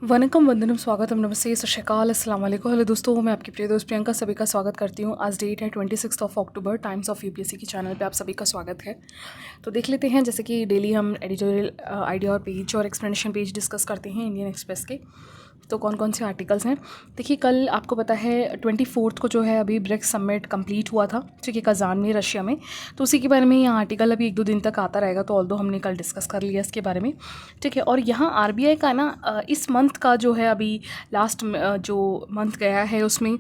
वनकम वंदनम स्वागतम नमस्ते सत श्री अकाल अस्सलाम वालेकुम। हेलो दोस्तों, मैं आपकी प्रिय दोस्त प्रियंका सभी का स्वागत करती हूँ। आज डेट है 26 अक्टूबर। टाइम्स ऑफ यूपीएससी के चैनल पे आप सभी का स्वागत है। तो देख लेते हैं, जैसे कि डेली हम एडिटोरियल आइडिया और पेज और एक्सप्लेनेशन पेज डिस्कस करते हैं इंडियन एक्सप्रेस के। तो कौन कौन से आर्टिकल्स हैं, देखिए कल आपको पता है 24 को जो है अभी ब्रिक्स समिट कंप्लीट हुआ था, ठीक है, कजान में, रशिया में। तो उसी के बारे में यहाँ आर्टिकल अभी 1-2 दिन तक आता रहेगा। तो ऑल्दो हमने कल डिस्कस कर लिया इसके बारे में, ठीक है। और यहाँ आरबीआई का ना इस मंथ का जो है अभी लास्ट जो मंथ गया है उसमें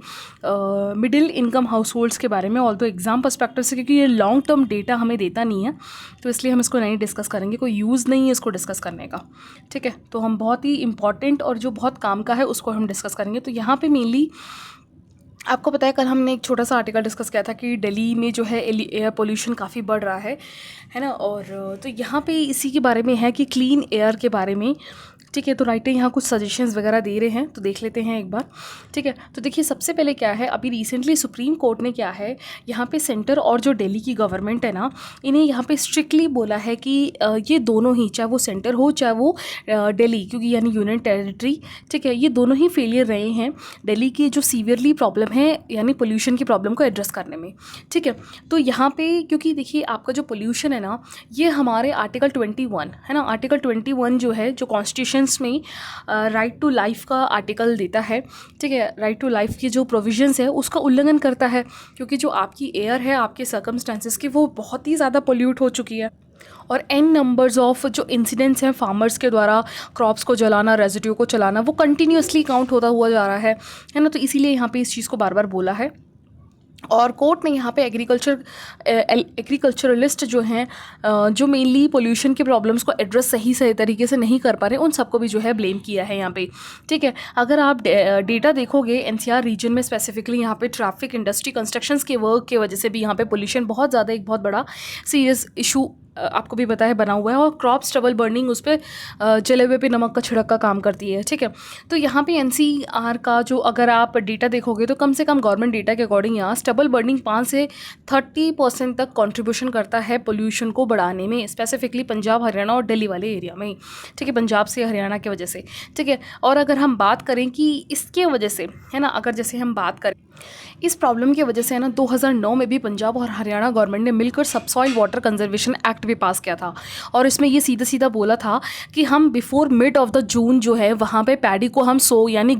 मिडिल इनकम हाउस होल्ड्स के बारे में, ऑल्दो एग्जाम पर्सपेक्टिव से, क्योंकि ये लॉन्ग टर्म डेटा हमें देता नहीं है तो इसलिए हम इसको नहीं डिस्कस करेंगे, कोई यूज़ नहीं है इसको डिस्कस करने का, ठीक है। तो हम बहुत ही इंपॉर्टेंट और जो बहुत काम का है उसको हम डिस्कस करेंगे। तो यहाँ पे मेनली आपको पता है कल हमने एक छोटा सा आर्टिकल डिस्कस किया था कि दिल्ली में जो है एयर पोल्यूशन काफ़ी बढ़ रहा है ना। और तो यहाँ पे इसी के बारे में है कि क्लीन एयर के बारे में, ठीक है। तो राइटर यहाँ कुछ सजेशंस वगैरह दे रहे हैं, तो देख लेते हैं एक बार, ठीक है। तो देखिए सबसे पहले क्या है, अभी रिसेंटली सुप्रीम कोर्ट ने क्या है यहाँ पे सेंटर और जो दिल्ली की गवर्नमेंट है ना, इन्हें यहाँ पे स्ट्रिक्टली बोला है कि ये दोनों ही, चाहे वो सेंटर हो चाहे वो दिल्ली, क्योंकि यानी यूनियन टेरिटरी, ठीक है, ये दोनों ही फेलियर रहे हैं दिल्ली की जो सीवियरली प्रॉब्लम है यानी पोल्यूशन की प्रॉब्लम को एड्रेस करने में, ठीक है। तो यहाँ पे क्योंकि देखिए आपका जो पोल्यूशन है ना, ये हमारे आर्टिकल 21 है ना, आर्टिकल 21 जो है जो कॉन्स्टिट्यूशन में राइट टू लाइफ का आर्टिकल देता है, ठीक है। राइट टू लाइफ की जो प्रोविजंस है उसका उल्लंघन करता है, क्योंकि जो आपकी एयर है आपके सर्कमस्टेंसेस की वो बहुत ही ज़्यादा पोल्यूट हो चुकी है। और एन नंबर्स ऑफ जो इंसिडेंट्स हैं फार्मर्स के द्वारा क्रॉप्स को जलाना, रेजिड्यू को चलाना, वो कंटिन्यूसली काउंट होता हुआ जा रहा है ना। तो इसीलिए यहाँ पे इस चीज़ को बार बार बोला है। और कोर्ट ने यहाँ पे एग्रीकल्चरलिस्ट जो हैं जो मेनली पोल्यूशन के प्रॉब्लम्स को एड्रेस सही तरीके से नहीं कर पा रहे, उन सबको भी जो है ब्लेम किया है यहाँ पे, ठीक है। अगर आप डेटा देखोगे एनसीआर रीजन में स्पेसिफिकली, यहाँ पे ट्रैफिक, इंडस्ट्री, कंस्ट्रक्शंस के वर्क की वजह से भी यहाँ पे पोल्यूशन बहुत ज़्यादा एक बहुत बड़ा सीरियस इशू आपको भी पता है बना हुआ है। और क्रॉप स्टबल बर्निंग उस पर जले हुए पे नमक का छिड़क का काम करती है, ठीक है। तो यहाँ पे एनसीआर का जो अगर आप डेटा देखोगे तो कम से कम गवर्नमेंट डेटा के अकॉर्डिंग यहाँ स्टबल बर्निंग 5 से 30% तक कंट्रीब्यूशन करता है पोल्यूशन को बढ़ाने में, स्पेसिफिकली पंजाब, हरियाणा और दिल्ली वाले एरिया में, ठीक है, पंजाब से हरियाणा की वजह से, ठीक है। और अगर हम बात करें कि इसके वजह से है ना, अगर जैसे हम बात करें इस प्रॉब्लम की वजह से है ना, 2009 में भी पंजाब और हरियाणा गवर्नमेंट ने मिलकर सबसॉइल वाटर कंजर्वेशन एक्ट भी पास किया था। और इसमें ये सीधा सीधा बोला था कि हम before mid of the June जो है वहाँ पे पैडी को हम यानी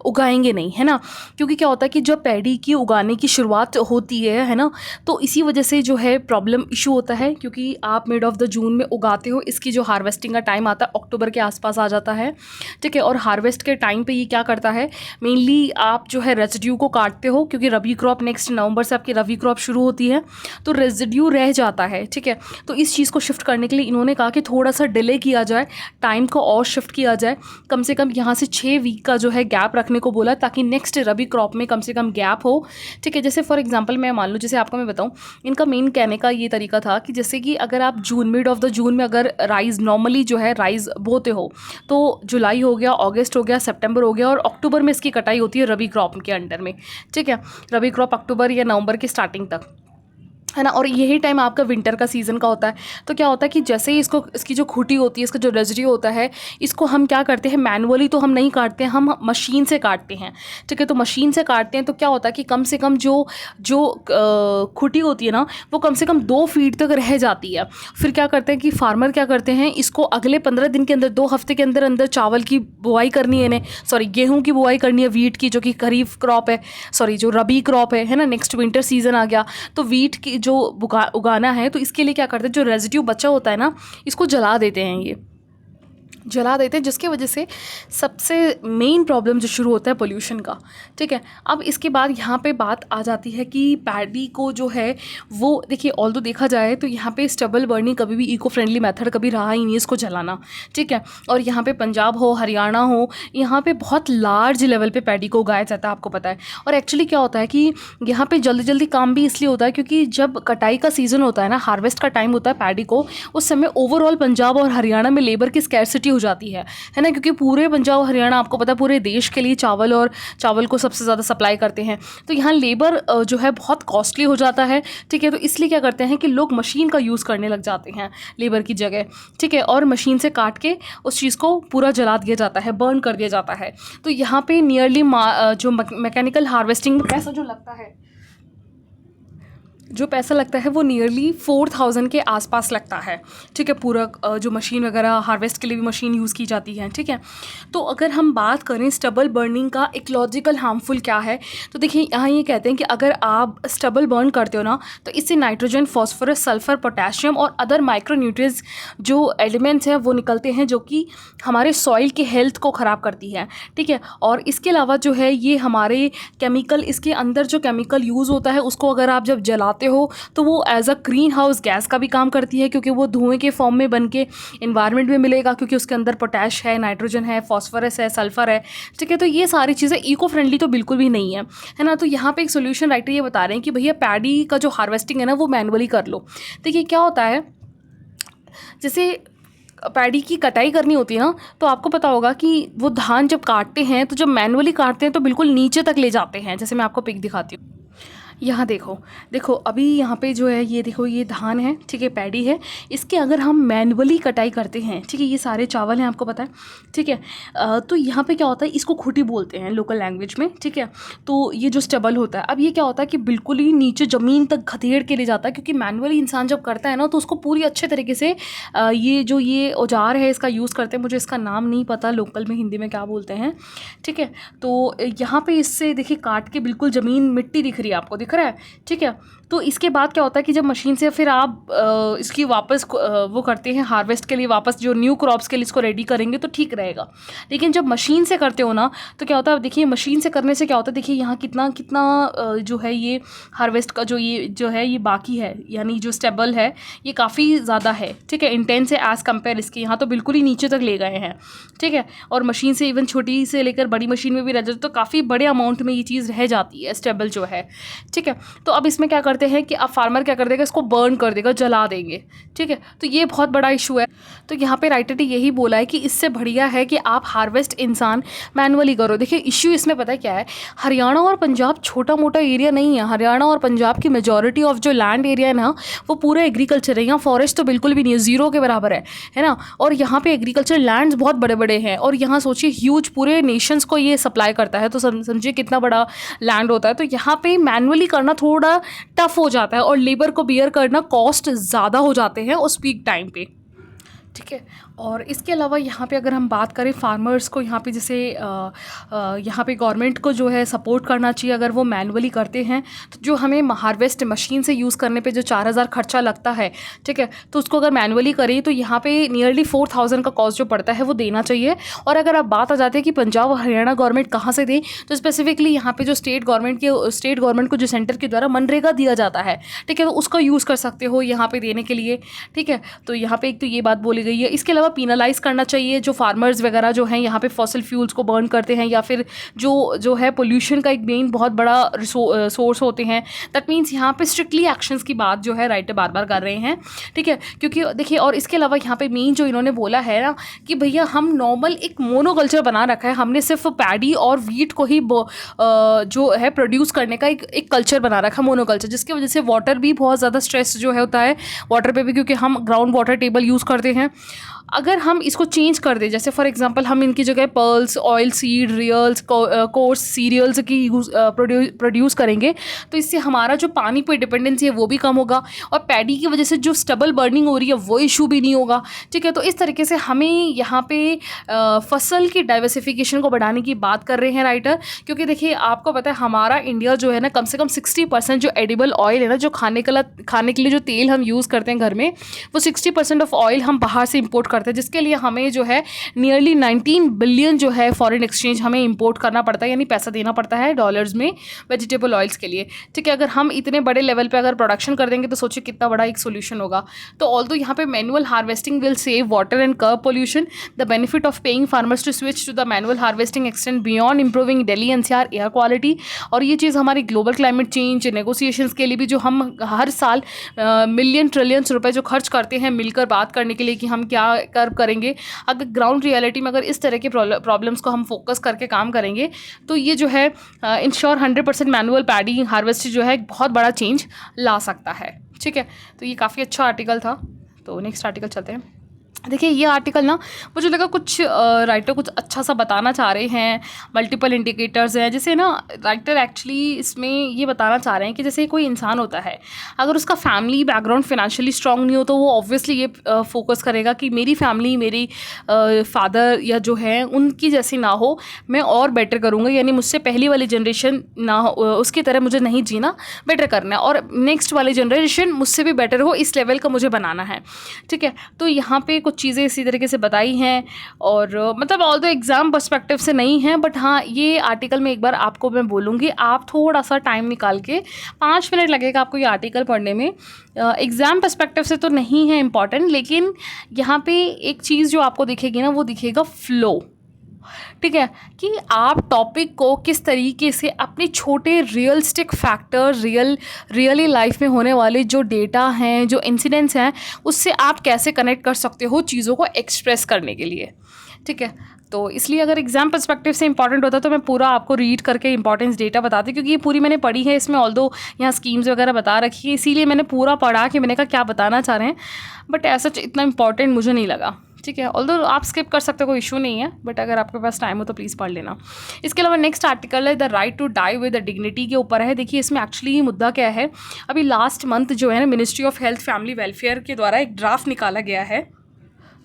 उगाएंगे नहीं, है ना। क्योंकि क्या होता है कि जब पैडी की उगाने की शुरुआत होती है ना, तो इसी वजह से जो है प्रॉब्लम इशू होता है, क्योंकि आप मिड ऑफ द जून में उगाते हो, इसकी जो हार्वेस्टिंग का टाइम आता है अक्टूबर के आसपास आ जाता है, ठीक है। और हार्वेस्ट के टाइम पे ये क्या करता है, मेनली आप जो है रेजिड्यू को काटते हो, क्योंकि रबी क्रॉप नेक्स्ट नवंबर से आपकी रबी क्रॉप शुरू होती है, तो रेजिड्यू रह जाता है, ठीक है। तो इस चीज़ को शिफ्ट करने के लिए इन्होंने कहा कि थोड़ा सा डिले किया जाए, टाइम को और शिफ्ट किया जाए, कम से कम यहाँ से 6 वीक का जो है गैप रखने को बोला, ताकि नेक्स्ट रबी क्रॉप में कम से कम गैप हो, ठीक है। जैसे फॉर एग्जांपल मैं मान लूँ, जैसे आपको मैं बताऊँ, इनका मेन कहने का ये तरीका था कि जैसे कि अगर आप मिड ऑफ द जून में अगर राइस नॉर्मली जो है राइस बोते हो, तो जुलाई हो गया, अगस्त हो गया, सितंबर हो गया, और अक्टूबर में इसकी कटाई होती है रबी क्रॉप के अंडर में, ठीक है। रबी क्रॉप अक्टूबर या नवंबर की स्टार्टिंग तक, है ना। और यही टाइम आपका विंटर का सीज़न का होता है। तो क्या होता है कि जैसे ही इसकी जो खूटी होती है, इसका जो रेजिड्यू होता है, इसको हम क्या करते हैं, मैनुअली तो हम नहीं काटते हैं, हम मशीन से काटते हैं, ठीक है। तो मशीन से काटते हैं तो क्या होता है कि कम से कम जो खूटी होती है ना, वो कम से कम 2 फीट तक रह जाती है। फिर क्या करते हैं कि फार्मर क्या करते हैं, इसको अगले 15 दिन के अंदर, 2 हफ्ते के अंदर अंदर चावल की बुआई करनी है, गेहूँ की बुआई करनी है, वीट की, जो कि खरीफ क्रॉप है, जो रबी क्रॉप है ना। नेक्स्ट विंटर सीजन आ गया तो वीट की जो उगाना है, तो इसके लिए क्या करते हैं, जो रेजिड्यू बचा होता है ना, इसको जला देते हैं, ये जला देते हैं, जिसकी वजह से सबसे मेन प्रॉब्लम जो शुरू होता है पोल्यूशन का, ठीक है। अब इसके बाद यहाँ पे बात आ जाती है कि पैडी को जो है वो देखिए, ऑल्दो देखा जाए तो यहाँ पे स्टबल बर्निंग कभी भी इको फ्रेंडली मेथड कभी रहा ही नहीं इसको जलाना, ठीक है। और यहाँ पे पंजाब हो, हरियाणा हो, यहाँ पे बहुत लार्ज लेवल पे पैडी को उगाया जाता है, आपको पता है। और एक्चुअली क्या होता है कि यहाँ पे जल्दी जल्दी काम भी इसलिए होता है क्योंकि जब कटाई का सीज़न होता है ना, हार्वेस्ट का टाइम होता है पैडी को, उस समय ओवरऑल पंजाब और हरियाणा में लेबर की स्कैरसिटी हो जाती है ना, क्योंकि पूरे पंजाब हरियाणा आपको पता है पूरे देश के लिए चावल को सबसे ज़्यादा सप्लाई करते हैं। तो यहाँ लेबर जो है बहुत कॉस्टली हो जाता है, ठीक है। तो इसलिए क्या करते हैं कि लोग मशीन का यूज़ करने लग जाते हैं लेबर की जगह, ठीक है, और मशीन से काट के उस चीज़ को पूरा जला दिया जाता है, बर्न कर दिया जाता है। तो यहाँ पे नियरली जो मैकेनिकल हार्वेस्टिंग में जो पैसा लगता है वो नियरली 4000 के आसपास लगता है, ठीक है। पूरा जो मशीन वगैरह हार्वेस्ट के लिए भी मशीन यूज़ की जाती है, ठीक है। तो अगर हम बात करें स्टबल बर्निंग का इकोलॉजिकल हार्मफुल क्या है, तो देखिए यहाँ ये कहते हैं कि अगर आप स्टबल बर्न करते हो ना, तो इससे नाइट्रोजन, फॉस्फोरस, सल्फर, पोटेशियम और अदर माइक्रोन्यूट्रिएंट्स जो एलिमेंट्स हैं वो निकलते हैं, जो कि हमारे सॉइल की हेल्थ को ख़राब करती है, ठीक है। और इसके अलावा जो है ये हमारे केमिकल, इसके अंदर जो केमिकल यूज़ होता है उसको अगर आप जब जलाते हो तो वो as a greenhouse gas का भी काम करती है, क्योंकि वो धुएं के फॉर्म में बन के इन्वायरमेंट में मिलेगा, क्योंकि उसके अंदर पोटैश है, नाइट्रोजन है, फॉस्फोरस है, सल्फर है, ठीक है। तो ये सारी चीज़ें इको फ्रेंडली तो बिल्कुल भी नहीं है ना। तो यहाँ पे एक सोल्यूशन राइटर ये बता रहे हैं कि भैया पैडी का जो हार्वेस्टिंग है ना वो मैनुअली कर लो। देखिए क्या होता है, जैसे पैडी की कटाई करनी होती है ना, तो आपको पता होगा कि वो धान जब काटते हैं तो जब मैनुअली काटते हैं तो बिल्कुल नीचे तक ले जाते हैं। जैसे मैं आपको पिक दिखाती हूँ, यहाँ देखो अभी यहाँ पे जो है ये देखो ये धान है, ठीक है, पैडी है। इसके अगर हम मैनुअली कटाई करते हैं, ठीक है, ये सारे चावल हैं आपको पता है, ठीक है। तो यहाँ पे क्या होता है, इसको खूटी बोलते हैं लोकल लैंग्वेज में, ठीक है। तो ये जो स्टबल होता है, अब ये क्या होता है कि बिल्कुल ही नीचे ज़मीन तक खदेड़ के ले जाता है, क्योंकि मैनुअली इंसान जब करता है ना तो उसको पूरी अच्छे तरीके से ये औजार है इसका यूज़ करते हैं, मुझे इसका नाम नहीं पता लोकल में हिंदी में क्या बोलते हैं, ठीक है। तो यहाँ पे इससे देखिए काट के बिल्कुल ज़मीन मिट्टी दिख रही है, आपको दिख रहा है, ठीक है। तो इसके बाद क्या होता है कि जब मशीन से फिर आप इसकी वापस वो करते हैं हार्वेस्ट के लिए, वापस जो न्यू क्रॉप्स के लिए इसको रेडी करेंगे तो ठीक रहेगा। लेकिन जब मशीन से करते हो ना तो क्या होता है, देखिए मशीन से करने से क्या होता है, देखिए यहाँ कितना जो है ये हार्वेस्ट का जो है ये बाकी है, यानी जो स्टेबल है ये काफ़ी ज़्यादा है, ठीक है, इंटेंस है एज़ कम्पेयर इसके। यहाँ तो बिल्कुल ही नीचे तक ले गए हैं, ठीक है। और मशीन से इवन छोटी से लेकर बड़ी मशीन में भी रह जाए तो काफ़ी बड़े अमाउंट में ये चीज़ रह जाती है स्टेबल जो है, ठीक है। तो अब इसमें क्या करते हैं कि अब फार्मर क्या कर देगा, इसको बर्न कर देगा, जला देंगे, ठीक है। तो ये बहुत बड़ा इशू है। तो यहाँ पे राइटर ने यही बोला है कि इससे बढ़िया है कि आप हार्वेस्ट इंसान मैनुअली करो। देखिए इशू इसमें पता है क्या है, हरियाणा और पंजाब छोटा मोटा एरिया नहीं है। हरियाणा और पंजाब की मेजॉरिटी ऑफ जो लैंड एरिया है ना वो पूरा एग्रीकल्चर है। यहाँ फॉरेस्ट तो बिल्कुल भी नहीं है, जीरो के बराबर है ना। और यहाँ पे एग्रीकल्चर लैंड्स बहुत बड़े बड़े हैं, और यहाँ सोचिए ह्यूज पूरे नेशंस को ये सप्लाई करता है, तो समझिए कितना बड़ा लैंड होता है। तो यहाँ पे मैनुअली करना थोड़ा टफ हो जाता है, और लेबर को बियर करना कॉस्ट ज़्यादा हो जाते हैं उस पीक टाइम पे, ठीक है। और इसके अलावा यहाँ पे अगर हम बात करें फार्मर्स को, यहाँ पे जैसे यहाँ पे गवर्नमेंट को जो है सपोर्ट करना चाहिए अगर वो मैनुअली करते हैं। तो जो हमें हार्वेस्ट मशीन से यूज़ करने पे जो 4000 खर्चा लगता है, ठीक है, तो उसको अगर मैनुअली करें तो यहाँ पे नियरली 4000 का कॉस्ट जो पड़ता है वो देना चाहिए। और अगर आप बात आ जाती है कि पंजाब और हरियाणा गवर्नमेंट कहाँ से दें, तो स्पेसिफिकली यहाँ पे जो स्टेट गवर्नमेंट को जो सेंटर के द्वारा मनरेगा दिया जाता है, ठीक है, तो उसका यूज़ कर सकते हो यहाँ पे देने के लिए, ठीक है। तो यहाँ पे एक तो ये बात बोली गई है। इसके अलावा पीनलाइज करना चाहिए जो फार्मर्स वगैरह जो हैं यहाँ पे फॉसिल फ्यूल्स को बर्न करते हैं, या फिर जो है पोल्यूशन का एक मेन बहुत बड़ा सोर्स होते हैं। दैट मीन्स यहाँ पे स्ट्रिक्टली एक्शंस की बात जो है राइटर बार बार कर रहे हैं, ठीक है। क्योंकि देखिए और इसके अलावा यहाँ पे मेन जो इन्होंने बोला है ना कि भैया हम नॉर्मल एक मोनोकल्चर बना रखा है, हमने सिर्फ पैडी और वीट को ही जो है प्रोड्यूस करने का एक कल्चर बना रखा है, मोनोकल्चर, जिसकी वजह से वाटर भी बहुत ज़्यादा स्ट्रेस जो है होता है वाटर पे भी, क्योंकि हम ग्राउंड वाटर टेबल यूज़ करते हैं। अगर हम इसको चेंज कर दें, जैसे फॉर एग्जांपल हम इनकी जगह pulses, oil seed, cereals, coarse cereals की प्रोड्यूस करेंगे, तो इससे हमारा जो पानी पे डिपेंडेंसी है वो भी कम होगा, और पैडी की वजह से जो स्टबल बर्निंग हो रही है वो इशू भी नहीं होगा, ठीक है। तो इस तरीके से हमें यहाँ पे फसल की डाइवर्सिफिकेशन को बढ़ाने की बात कर रहे हैं राइटर। क्योंकि देखिए आपको पता है हमारा इंडिया जो है ना कम से कम 60% जो एडिबल ऑयल है ना, जो खाने के लिए जो तेल हम यूज़ करते हैं घर में, वो 60% ऑफ ऑयल हम बाहर से इम्पोर्ट करते हैं, जिसके लिए हमें जो है नियरली 19 बिलियन जो है फॉरेन एक्सचेंज हमें इंपोर्ट करना पड़ता है, यानी पैसा देना पड़ता है डॉलर्स में वेजिटेबल ऑयल्स के लिए, ठीक है। अगर हम इतने बड़े लेवल पे अगर प्रोडक्शन कर देंगे तो सोचिए कितना बड़ा एक सोल्यूशन होगा। तो ऑल्दो यहाँ पे manual harvesting will save water and curb pollution, the benefit of paying farmers to switch to the manual harvesting extend beyond improving Delhi NCR air quality. और ये चीज़ हमारी ग्लोबल क्लाइमेट चेंज नेगोशिएशंस के लिए भी, जो हम हर साल मिलियन ट्रिलियंस रुपए जो खर्च करते हैं मिलकर बात करने के लिए कि हम क्या कर्व करेंगे, अगर ग्राउंड रियलिटी में अगर इस तरह के प्रॉब्लम्स को हम फोकस करके काम करेंगे तो ये जो है इंश्योर 100% मैनुअल पैडी हार्वेस्ट जो है एक बहुत बड़ा चेंज ला सकता है। ठीक है, तो ये काफ़ी अच्छा आर्टिकल था। तो नेक्स्ट आर्टिकल चलते हैं। देखिए ये आर्टिकल ना मुझे लगा कुछ राइटर कुछ अच्छा सा बताना चाह रहे हैं, मल्टीपल इंडिकेटर्स हैं, जैसे ना राइटर एक्चुअली इसमें ये बताना चाह रहे हैं कि जैसे कोई इंसान होता है, अगर उसका फैमिली बैकग्राउंड फिनेंशियली स्ट्रांग नहीं हो तो वो ऑब्वियसली ये फोकस करेगा कि मेरी फैमिली, मेरी फादर या जो है उनकी जैसी ना हो, मैं और बेटर करूँगा, यानी मुझसे पहली वाली जनरेशन ना हो उसकी तरह मुझे नहीं जीना, बेटर करना है, और नेक्स्ट वाली जनरेशन मुझसे भी बेटर हो, इस लेवल का मुझे बनाना है। ठीक है, तो यहाँ पे कुछ चीज़ें इसी तरीके से बताई हैं, और मतलब ऑल द एग्ज़ाम पर्सपेक्टिव से नहीं है, बट हाँ ये आर्टिकल में एक बार आपको मैं बोलूँगी, आप थोड़ा सा टाइम निकाल के 5 मिनट लगेगा आपको ये आर्टिकल पढ़ने में। एग्ज़ाम पर्सपेक्टिव से तो नहीं है इम्पॉर्टेंट, लेकिन यहाँ पे एक चीज़ जो आपको दिखेगी ना, वो दिखेगा फ्लो। ठीक है, कि आप टॉपिक को किस तरीके से अपने छोटे रियलिस्टिक फैक्टर, रियली लाइफ में होने वाले जो डेटा हैं, जो इंसिडेंट्स हैं, उससे आप कैसे कनेक्ट कर सकते हो चीज़ों को एक्सप्रेस करने के लिए। ठीक है, तो इसलिए अगर एग्जाम पर्सपेक्टिव से इंपॉर्टेंट होता तो मैं पूरा आपको रीड करके इंपॉर्टेंस डेटा बताती, क्योंकि ये पूरी मैंने पढ़ी है, इसमें ऑल्दो यहाँ स्कीम्स वगैरह बता रखी है, इसीलिए मैंने पूरा पढ़ा कि मैंने कहा क्या बताना चाह रहे हैं, बट ऐसा इतना इंपॉर्टेंट मुझे नहीं लगा। ठीक है, ऑल्दो आप स्किप कर सकते हो, कोई इशू नहीं है, बट अगर आपके पास टाइम हो तो प्लीज़ पढ़ लेना। इसके अलावा नेक्स्ट आर्टिकल है the right to die with dignity के ऊपर है। देखिए इसमें एक्चुअली मुद्दा क्या है, अभी लास्ट मंथ जो है ना ministry of health family welfare के द्वारा एक ड्राफ्ट निकाला गया है,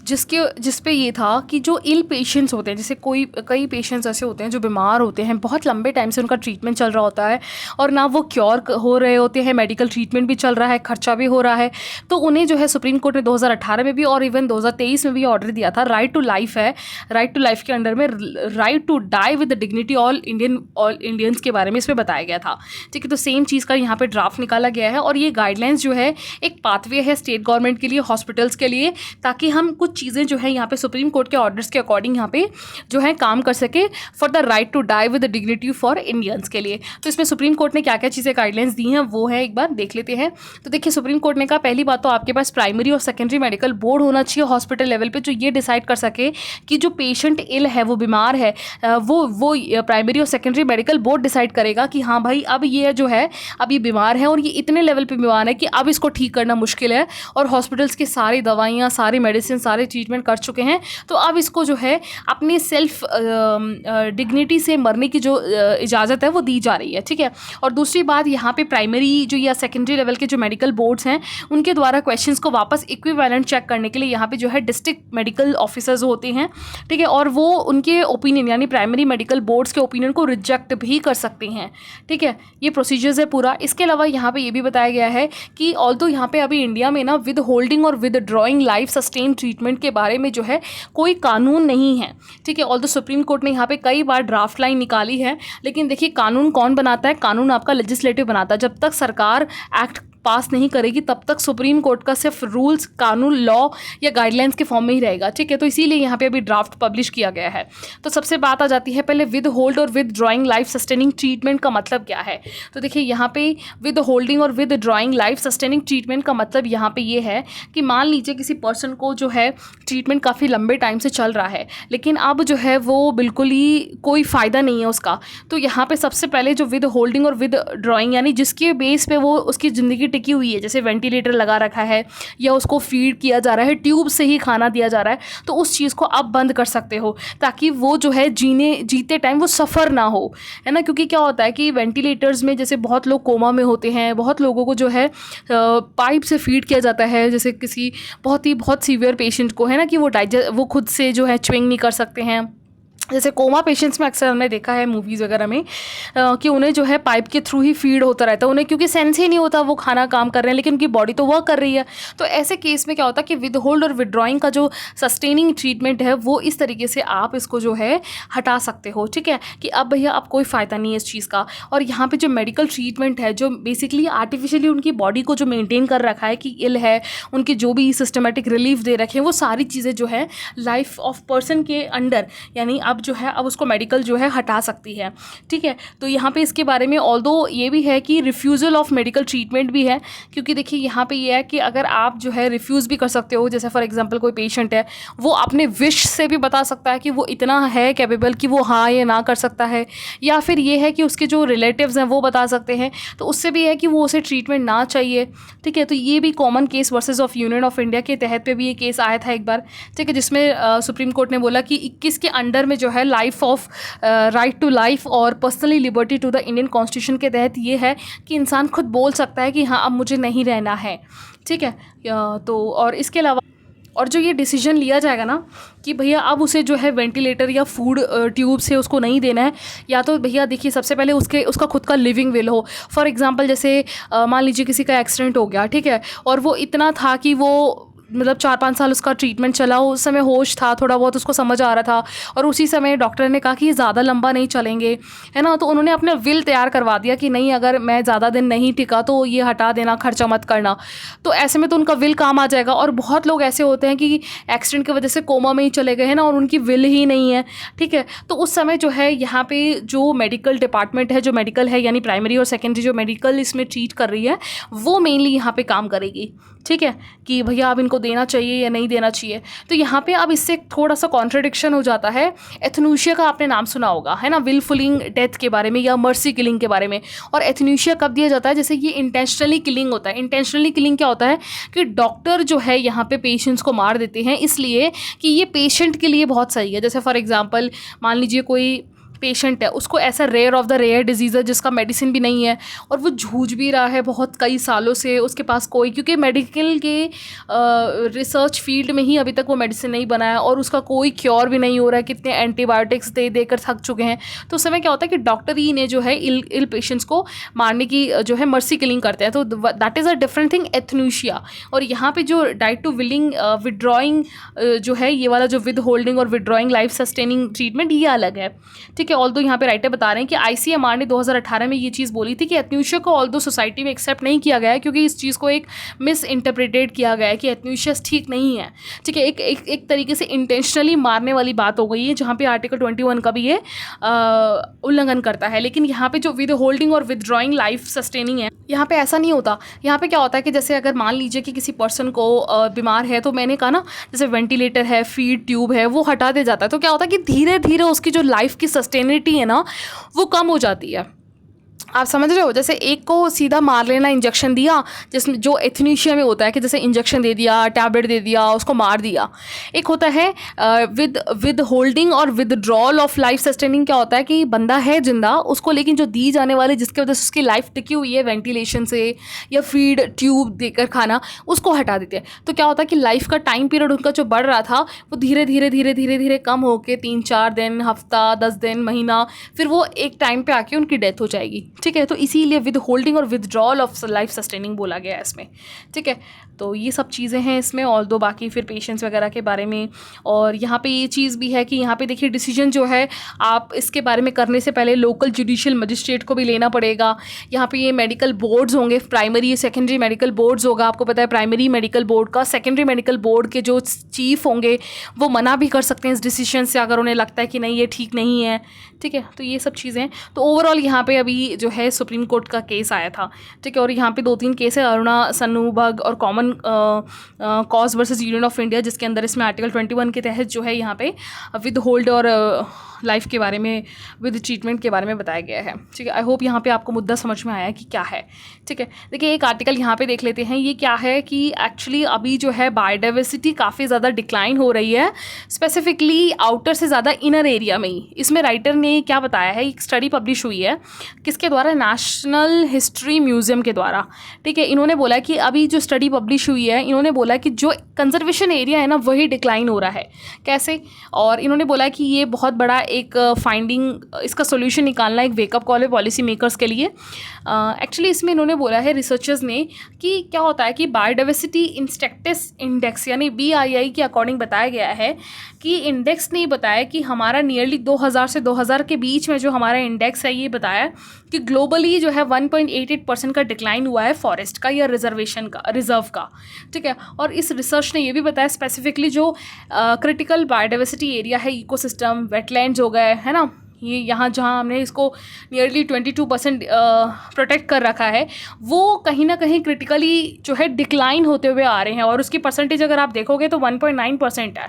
जिस पे ये था कि जो इल पेशेंट्स होते हैं, जैसे कई पेशेंट्स ऐसे होते हैं जो बीमार होते हैं, बहुत लंबे टाइम से उनका ट्रीटमेंट चल रहा होता है और ना वो क्योर हो रहे होते हैं, मेडिकल ट्रीटमेंट भी चल रहा है, खर्चा भी हो रहा है, तो उन्हें जो है सुप्रीम कोर्ट ने 2018 में भी और इवन 2023 में भी ऑर्डर दिया था, राइट टू लाइफ है, राइट टू लाइफ के अंडर में right to die with dignity all Indians के बारे में इसमें बताया गया था। ठीक है, तो सेम चीज़ का यहाँ पे ड्राफ्ट निकाला गया है, और ये गाइडलाइंस जो है एक पाथवे है स्टेट गवर्नमेंट के लिए, हॉस्पिटल्स के लिए, ताकि हम कुछ चीज़ें जो है यहाँ पे सुप्रीम कोर्ट के ऑर्डर्स के अकॉर्डिंग यहाँ पे जो है काम कर सके for the right to die with dignity for Indians के लिए। तो इसमें सुप्रीम कोर्ट ने क्या क्या चीज़ें गाइडलाइंस दी हैं वो है, एक बार देख लेते हैं। तो देखिए सुप्रीम कोर्ट ने कहा पहली बात तो आपके पास प्राइमरी और सेकेंडरी मेडिकल बोर्ड होना चाहिए हॉस्पिटल लेवल पे, जो ये डिसाइड कर सके कि जो पेशेंट इल है, वो बीमार है, वो प्राइमरी और सेकेंडरी मेडिकल बोर्ड डिसाइड करेगा कि हाँ भाई अब ये जो है अब ये बीमार है और ये इतने लेवल पे बीमार है कि अब इसको ठीक करना मुश्किल है, और हॉस्पिटल्स की सारी दवाइयाँ, सारी मेडिसिन, सारे ट्रीटमेंट कर चुके हैं, तो अब इसको जो है अपनी सेल्फ डिग्निटी से मरने की जो इजाज़त है वो दी जा रही है। ठीक है, और दूसरी बात यहाँ पे प्राइमरी जो या सेकेंडरी लेवल के जो मेडिकल बोर्ड्स हैं उनके द्वारा क्वेश्चंस को वापस इक्विवेलेंट चेक करने के लिए यहाँ पे जो है डिस्ट्रिक्ट मेडिकल ऑफिसर्स होते हैं। ठीक है, और वो उनके ओपिनियन यानी प्राइमरी मेडिकल बोर्ड्स के ओपिनियन को रिजेक्ट भी कर सकते हैं। ठीक है, ये प्रोसीजर्स है पूरा। इसके अलावा यहाँ पे ये भी बताया गया है कि ऑल्दो यहाँ पे अभी इंडिया में ना विद होल्डिंग और with drawing life sustain treatment के बारे में जो है कोई कानून नहीं है। ठीक है, ऑल्दो सुप्रीम कोर्ट ने यहाँ पे कई बार ड्राफ्ट लाइन निकाली है, लेकिन देखिए कानून कौन बनाता है, कानून आपका लेजिस्लेटिव बनाता है। जब तक सरकार एक्ट पास नहीं करेगी तब तक सुप्रीम कोर्ट का सिर्फ रूल्स, कानून, लॉ या गाइडलाइंस के फॉर्म में ही रहेगा। ठीक है, तो इसीलिए यहाँ पे अभी ड्राफ्ट पब्लिश किया गया है। तो सबसे बात आ जाती है पहले विद होल्ड और with drawing life sustaining treatment का मतलब क्या है। तो देखिए यहाँ पे विद होल्डिंग और with drawing life sustaining treatment का मतलब यहाँ पे ये है कि मान लीजिए किसी पर्सन को जो है ट्रीटमेंट काफ़ी लंबे टाइम से चल रहा है, लेकिन अब जो है वो बिल्कुल ही कोई फ़ायदा नहीं है उसका, तो यहाँ पे सबसे पहले जो विद होल्डिंग और विद ड्राइंग यानी जिसके बेस पे वो उसकी ज़िंदगी टिकी हुई है, जैसे वेंटिलेटर लगा रखा है या उसको फीड किया जा रहा है, ट्यूब से ही खाना दिया जा रहा है, तो उस चीज़ को आप बंद कर सकते हो ताकि वो जो है जीते टाइम वो सफ़र ना हो, है ना। क्योंकि क्या होता है कि वेंटिलेटर्स में जैसे बहुत लोग कोमा में होते हैं, बहुत लोगों को जो है पाइप से फीड किया जाता है, जैसे किसी बहुत सीवियर पेशेंट को, है ना, कि वो खुद से जो है च्विंग नहीं कर सकते हैं। जैसे कोमा पेशेंट्स में अक्सर हमने देखा है मूवीज़ वगैरह में कि उन्हें जो है पाइप के थ्रू ही फीड होता रहता है, उन्हें क्योंकि सेंस ही नहीं होता वो खाना काम कर रहे हैं, लेकिन उनकी बॉडी तो वर्क कर रही है। तो ऐसे केस में क्या होता है कि विद होल्ड और विदड्रॉइंग का जो सस्टेनिंग ट्रीटमेंट है वो इस तरीके से आप इसको जो है हटा सकते हो। ठीक है, कि अब भैया अब कोई फ़ायदा नहीं है इस चीज़ का। और यहाँ पर जो मेडिकल ट्रीटमेंट है, जो बेसिकली आर्टिफिशियली उनकी बॉडी को जो मेनटेन कर रखा है कि इल है, उनके जो भी सिस्टमेटिक रिलीफ दे रखे हैं, वो सारी चीज़ें जो है लाइफ ऑफ पर्सन के अंडर, यानी अब अब जो है अब उसको मेडिकल जो है हटा सकती है, ठीक है। तो यहाँ पे इसके बारे में ऑल्दो ये भी है कि रिफ्यूज़ल ऑफ मेडिकल ट्रीटमेंट भी है, क्योंकि देखिए यहाँ पे ये है कि अगर आप जो है रिफ्यूज़ भी कर सकते हो, जैसे फॉर एग्जांपल कोई पेशेंट है वो अपने विश से भी बता सकता है कि वो इतना है कैपेबल कि वो हाँ या ना कर सकता है, या फिर ये है कि उसके जो रिलेटिव्स हैं वो बता सकते हैं, तो उससे भी है कि वो उसे ट्रीटमेंट ना चाहिए, ठीक है। तो ये भी common case versus of union of India के तहत पे भी ये केस आया था एक बार, ठीक है, जिसमें सुप्रीम कोर्ट ने बोला कि 21 के अंडर में जो है life of right to life और personally liberty to the Indian constitution के तहत ये है कि इंसान खुद बोल सकता है कि हाँ अब मुझे नहीं रहना है, ठीक है। तो और इसके अलावा और जो ये डिसीजन लिया जाएगा ना कि भैया अब उसे जो है वेंटिलेटर या फूड ट्यूब से उसको नहीं देना है, या तो भैया देखिए सबसे पहले उसका खुद का लिविंग विल हो। फॉर एग्जांपल जैसे मान लीजिए किसी का एक्सीडेंट हो गया, ठीक है, और वो इतना था कि वो मतलब 4-5 साल उसका ट्रीटमेंट चला, उस समय होश था, थोड़ा बहुत उसको समझ आ रहा था, और उसी समय डॉक्टर ने कहा कि ये ज़्यादा लंबा नहीं चलेंगे, है ना, तो उन्होंने अपना विल तैयार करवा दिया कि नहीं अगर मैं ज़्यादा दिन नहीं टिका तो ये हटा देना, खर्चा मत करना। तो ऐसे में तो उनका विल काम आ जाएगा। और बहुत लोग ऐसे होते हैं कि एक्सीडेंट की वजह से कोमा में ही चले गए हैं ना, और उनकी विल ही नहीं है, ठीक है। तो उस समय जो है यहाँ पे जो मेडिकल डिपार्टमेंट है, जो मेडिकल है यानी प्राइमरी और सेकेंडरी जो मेडिकल इसमें ट्रीट कर रही है, वो मेनली यहाँ पे काम करेगी, ठीक है, कि भैया अब इनको देना चाहिए या नहीं देना चाहिए। तो यहाँ पे अब इससे थोड़ा सा कॉन्ट्रडिक्शन हो जाता है। एथनूशिया का आपने नाम सुना होगा, है ना, विलफुलिंग डेथ के बारे में या मर्सी किलिंग के बारे में। और एथनूशिया कब दिया जाता है, जैसे ये इंटेंशनली किलिंग होता है। इंटेंशनली किलिंग क्या होता है कि डॉक्टर जो है यहाँ पे पेशेंट्स को मार देते हैं इसलिए कि ये पेशेंट के लिए बहुत सही है। जैसे फॉर एग्जाम्पल मान लीजिए कोई पेशेंट है, उसको ऐसा rare of the rare disease है जिसका मेडिसिन भी नहीं है, और वो जूझ भी रहा है बहुत कई सालों से, उसके पास कोई, क्योंकि मेडिकल के रिसर्च फील्ड में ही अभी तक वो मेडिसिन नहीं बना है और उसका कोई क्योर भी नहीं हो रहा है, कितने एंटीबायोटिक्स दे देकर थक चुके हैं। तो उस समय क्या होता है कि डॉक्टर ही ने जो है इल पेशेंट्स को मारने की जो है मर्सी किलिंग करते हैं। तो that is a different thing, euthanasia. और यहाँ पे जो डाइट टू विलिंग विड्रॉइंग जो है, ये वाला जो विद होल्डिंग और विड्रॉइंग लाइफ सस्टेनिंग ट्रीटमेंट, ये अलग है, ठीक है। ऑल्दो यहाँ पे राइटर बता रहे हैं कि आईसीएमआर ने 2018 में ये चीज़ बोली थी कि एथनूशिया को ऑल्दो सोसाइटी में एक्सेप्ट नहीं किया गया है, क्योंकि इस चीज़ को एक मिस इंटरप्रिटेट किया गया है कि एथनूशिया ठीक नहीं है, ठीक है। एक तरीके से इंटेंशनली मारने वाली बात हो गई है, जहाँ पे आर्टिकल 21 का भी ये उल्लंघन करता है। लेकिन यहाँ पे जो विद होल्डिंग और विदड्रॉइंग लाइफ सस्टेनिंग है, यहाँ पे ऐसा नहीं होता। यहाँ पे क्या होता है कि जैसे अगर मान लीजिए कि किसी पर्सन को बीमार है, तो मैंने कहा ना जैसे वेंटिलेटर है, फीड ट्यूब है, वो हटा दिया जाता है, तो क्या होता है कि धीरे धीरे उसकी जो लाइफ की सस्टेनिटी है ना वो कम हो जाती है। आप समझ रहे हो, जैसे एक को सीधा मार लेना, इंजेक्शन दिया, जिसमें जो एथनीशिया में होता है कि जैसे इंजेक्शन दे दिया, टैबलेट दे दिया, उसको मार दिया। एक होता है विद होल्डिंग और विदड्रॉल ऑफ लाइफ सस्टेनिंग। क्या होता है कि बंदा है जिंदा, उसको लेकिन जो दी जाने वाली जिसकी वजह से उसकी लाइफ टिकी हुई है वेंटिलेशन से या फीड ट्यूब देकर खाना, उसको हटा देते हैं। तो क्या होता है कि लाइफ का टाइम पीरियड उनका जो बढ़ रहा था वो धीरे धीरे धीरे धीरे धीरे कम होकर 3-4 दिन, हफ्ता, 10 दिन, महीना, फिर वो एक टाइम पे आके उनकी डेथ हो जाएगी, ठीक है। तो इसीलिए विद होल्डिंग और विदड्रॉल ऑफ लाइफ सस्टेनिंग बोला गया है इसमें, ठीक है। तो ये सब चीज़ें हैं इसमें, ऑल्दो बाकी फिर पेशेंट्स वगैरह के बारे में। और यहाँ पे ये चीज़ भी है कि यहाँ पे देखिए डिसीजन जो है आप इसके बारे में करने से पहले लोकल जुडिशियल मजिस्ट्रेट को भी लेना पड़ेगा। यहाँ पे ये मेडिकल बोर्ड्स होंगे, प्राइमरी सेकेंडरी मेडिकल बोर्ड्स होगा, आपको पता है प्राइमरी मेडिकल बोर्ड का, सेकेंडरी मेडिकल बोर्ड के जो चीफ होंगे वो मना भी कर सकते हैं इस डिसीजन से अगर उन्हें लगता है कि नहीं ये ठीक नहीं है, ठीक है। तो ये सब चीज़ें, तो ओवरऑल यहाँ पे अभी जो है सुप्रीम कोर्ट का केस आया था, ठीक है। और यहाँ पे 2-3 केस है, अरुणा सन्नूबग और common cause versus union of India, जिसके अंदर इसमें आर्टिकल 21 के तहत जो है यहाँ पे विद होल्ड और लाइफ के बारे में, विद ट्रीटमेंट के बारे में बताया गया है, ठीक है। आई होप यहाँ पे आपको मुद्दा समझ में आया है कि क्या है, ठीक है। देखिए एक आर्टिकल यहाँ पे देख लेते हैं, ये क्या है कि एक्चुअली अभी जो है बायोडाइवर्सिटी काफ़ी ज़्यादा डिक्लाइन हो रही है, स्पेसिफिकली आउटर से ज़्यादा इनर एरिया में ही। इसमें राइटर ने क्या बताया है, एक स्टडी पब्लिश हुई है, किसके द्वारा, नेशनल हिस्ट्री म्यूजियम के द्वारा, ठीक है। इन्होंने बोला कि अभी जो स्टडी पब्लिश हुई है, इन्होंने बोला कि जो कंजर्वेशन एरिया है ना वही डिक्लाइन हो रहा है, कैसे, और इन्होंने बोला कि ये बहुत बड़ा एक फाइंडिंग, इसका सोल्यूशन निकालना एक वेकअप कॉल है पॉलिसी मेकर्स के लिए। एक्चुअली इसमें इन्होंने बोला है रिसर्चर्स ने कि क्या होता है कि बायोडाइवर्सिटी इंस्टेक्टिस इंडेक्स यानी BII के अकॉर्डिंग बताया गया है कि इंडेक्स ने बताया कि हमारा नियरली 2000 से 2000 के बीच में जो हमारा इंडेक्स है, ये बताया कि ग्लोबली जो है 1.88% का डिक्लाइन हुआ है फॉरेस्ट का या रिजर्वेशन का, रिजर्व का, ठीक है। और इस रिसर्च ने ये भी बताया स्पेसिफिकली जो क्रिटिकल बायोडाइवर्सिटी एरिया है, इकोसिस्टम, वेटलैंड वेटलैंड्स हो गए, है ना, ये यहाँ जहाँ हमने इसको नियरली 22% प्रोटेक्ट कर रखा है, वो कहीं ना कहीं क्रिटिकली जो है डिक्लाइन होते हुए आ रहे हैं, और उसकी परसेंटेज अगर आप देखोगे तो 1.9% है,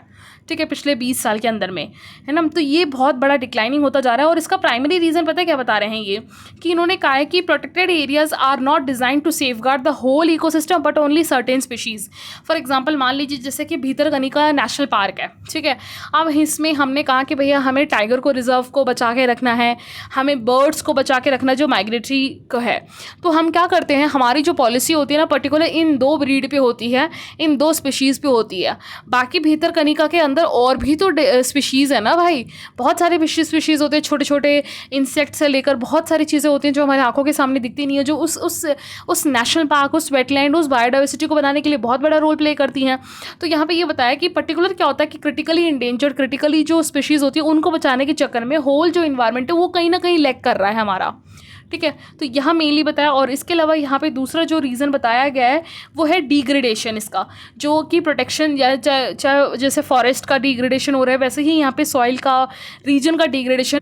ठीक है, पिछले 20 साल के अंदर में, है ना। तो ये बहुत बड़ा डिक्लाइनिंग होता जा रहा है, और इसका प्राइमरी रीज़न पता है क्या बता रहे हैं ये, कि इन्होंने कहा है कि protected areas are not design to safeguard the whole ecosystem but only certain species. For example मान लीजिए जैसे कि भीतरकनिका नेशनल पार्क है, ठीक है, अब इसमें हमने कहा कि भैया हमें टाइगर को रिजर्व को बचा के रखना है, हमें बर्ड्स को बचा के रखना जो माइग्रेटरी को है। तो हम क्या करते हैं, हमारी जो पॉलिसी होती है ना पर्टिकुलर इन 2 ब्रीड पे होती है, इन 2 स्पीशीज़ पे होती है। बाकी भीतरकनिका के अंदर और भी तो स्पीशीज़ है ना भाई, बहुत सारे स्पीशीज़ होते हैं, छोटे छोटे इंसेक्ट से लेकर बहुत सारी चीज़ें होती हैं जो हमारे आंखों के सामने दिखती नहीं है, जो उस नेशनल पार्क, उस वेटलैंड, उस बायोडाइवर्सिटी को बनाने के लिए बहुत बड़ा रोल प्ले करती हैं। तो यहाँ पे ये बताया कि पर्टिकुलर क्या होता है कि क्रिटिकली इंडेंजर्ड, क्रिटिकली जो स्पीशीज़ होती है उनको बचाने के चक्कर में होल जो इन्वायरमेंट है वो कहीं ना कहीं लैग कर रहा है हमारा, ठीक है। तो यहाँ मेनली बताया, और इसके अलावा यहाँ पे दूसरा जो रीज़न बताया गया है वो है डिग्रेडेशन इसका, जो कि प्रोटेक्शन या चाहे जैसे फॉरेस्ट का डिग्रेडेशन हो रहा है वैसे ही यहाँ पे सॉइल का, रीजन का डिग्रेडेशन,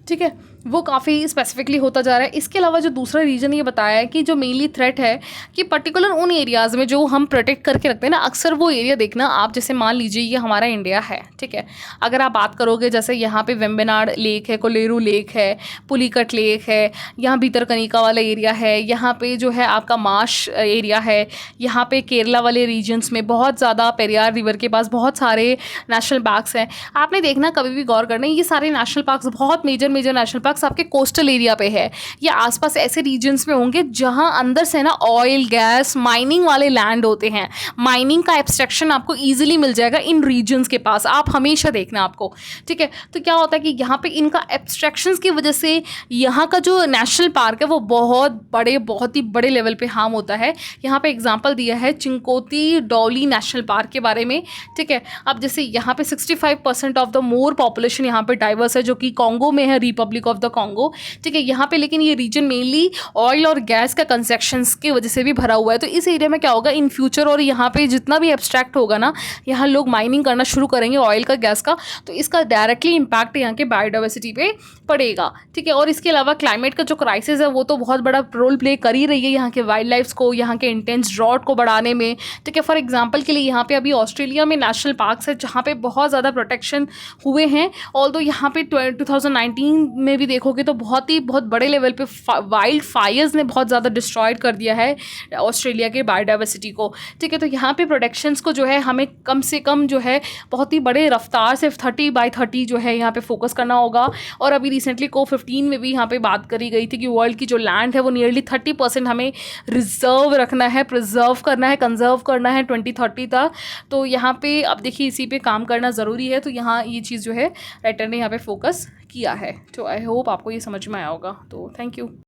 ठीक है, वो काफ़ी स्पेसिफिकली होता जा रहा है। इसके अलावा जो दूसरा रीजन ये बताया है कि जो मेनली थ्रेट है कि पर्टिकुलर उन एरियाज़ में जो हम प्रोटेक्ट करके रखते हैं ना, अक्सर वो एरिया देखना आप, जैसे मान लीजिए ये हमारा इंडिया है, ठीक है, अगर आप बात करोगे जैसे यहाँ पे वेम्बनाड लेक है, कोलेरू लेक है, पुलिकट लेक है, यहाँ भीतरकनिका वाला एरिया है, यहाँ पे जो है आपका मार्श एरिया है, यहाँ पे केरला वाले रीजन्स में बहुत ज़्यादा पेरियार रिवर के पास बहुत सारे नेशनल पार्क्स हैं। आपने देखना कभी भी गौर करना, ये सारे नेशनल पार्क्स बहुत मेजर नेशनल पार्क्स आपके कोस्टल एरिया पे है या आसपास ऐसे रीजन्स में होंगे जहां अंदर से ना ऑयल गैस माइनिंग वाले लैंड होते हैं। माइनिंग का एब्स्ट्रैक्शन आपको इजीली मिल जाएगा इन रीजन्स के पास, आप हमेशा देखना आपको, ठीक है। तो क्या होता है कि यहाँ पे इनका एब्स्ट्रैक्शंस की वजह से यहाँ का जो नेशनल पार्क है वो बहुत ही बड़े लेवल पे हार्म होता है। यहाँ पे एग्जाम्पल दिया है चिंकोती डोली नेशनल पार्क के बारे में, ठीक है। अब जैसे यहाँ पे 65% ऑफ द मोर पॉपुलेशन यहाँ पे डाइवर्स है, जो कि कॉन्गो में है, रिपब्लिक ऑफ द कॉन्गो, ठीक है। यहाँ पे लेकिन ये रीजन मेनली ऑयल और गैस का कंस्ट्रक्शंस की वजह से भी भरा हुआ है। तो इस एरिया में क्या होगा इन फ्यूचर, और यहाँ पे जितना भी एब्स्ट्रैक्ट होगा ना, यहाँ लोग माइनिंग करना शुरू करेंगे ऑयल का, गैस का, तो इसका डायरेक्टली इम्पैक्ट यहाँ के बायोडाइवर्सिटी पे पड़ेगा, ठीक है। और इसके अलावा क्लाइमेट का जो क्राइसिस है वो तो बहुत बड़ा रोल प्ले कर ही रही है यहाँ के वाइल्ड लाइफ को, यहाँ के इंटेंस ड्रॉट को बढ़ाने में, ठीक है। फॉर एग्जाम्पल के लिए यहाँ पे अभी ऑस्ट्रेलिया में नेशनल पार्क्स है जहाँ पे बहुत ज़्यादा प्रोटेक्शन हुए हैं, ऑल्दो यहाँ पे 2019 में भी देखोगे तो बहुत बड़े लेवल पे वाइल्ड फायर्स ने बहुत ज़्यादा डिस्ट्रॉयड कर दिया है ऑस्ट्रेलिया के बायोडाइवर्सिटी को, ठीक है। तो यहाँ पे प्रोटेक्शंस को जो है हमें कम से कम जो है बहुत ही बड़े रफ्तार से 30/30 जो है यहाँ पे फोकस करना होगा। और अभी रिसेंटली COP15 में भी यहाँ पे बात करी गई थी कि वर्ल्ड की जो लैंड है वो नियरली 30% हमें रिजर्व रखना है, प्रिजर्व करना है, कंजर्व करना है 2030 तक। तो यहाँ पे अब देखिए इसी पे काम करना ज़रूरी है। तो यहाँ ये चीज़ जो है राइटर ने यहाँ पे फोकस किया है। तो आई होप आपको ये समझ में आया होगा। तो थैंक यू।